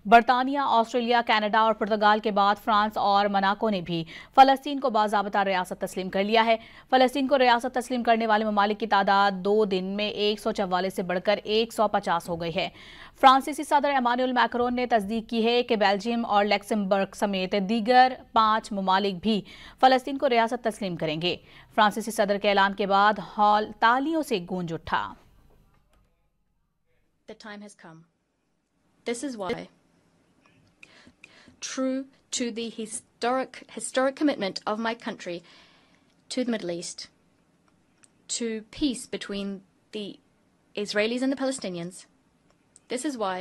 बरतानिया, Australia, Canada और पुर्तगाल के बाद फ्रांस और मोनाको ने भी फलस्तीन को बाज़ाबता रियासत तस्लीम कर लिया है। फलस्तीन को रियासत तस्लीम करने वाले ममालिक की तादाद 2 दिन में 144 से बढ़कर 150 हो गई है। फ्रांसीसी सदर इमानुएल मैक्रोन ने तस्दीक की है कि बेल्जियम और लक्समबर्ग समेत दीगर 5 ममालिक भी फलस्तीन को रियासत तस्लीम करेंगे। फ्रांसीसी सदर के ऐलान के बाद हॉल तालियों से गूंज उठा। The time has come. This is why, true to the historic commitment of my country to the Middle East, to peace between the Israelis and the Palestinians, this is why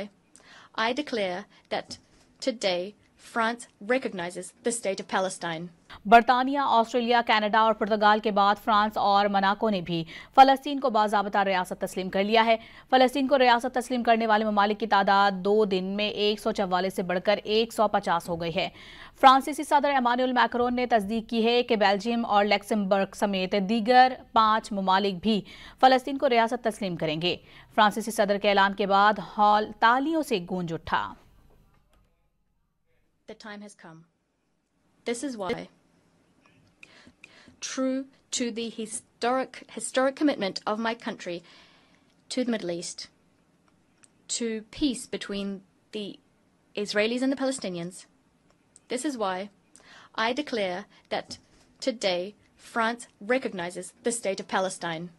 I declare that today France recognizes the state of Palestine. बरतानिया, Australia, Canada और पुर्तगाल के बाद France और Monaco ने भी फलस्तीन को बाज़ाबता रियासत तस्लीम कर लिया है। फलस्तीन को रियासत तस्लीम करने वाले ममालिक की तादाद 2 दिन में 144 से बढ़कर 150 हो गई है। फ्रांसीसी सदर इमानुएल मैक्रोन ने तस्दीक की है कि बेल्जियम और लक्समबर्ग समेत दीगर 5 ममालिक भी फलस्तीन को रियासत तस्लीम करेंगे। फ्रांसीसी सदर के ऐलान के बाद हॉल तालियों से गूंज उठा। The time has come. This is why, true to the historic commitment of my country to the Middle East, to peace between the Israelis and the Palestinians, this is why I declare that today France recognizes the state of Palestine.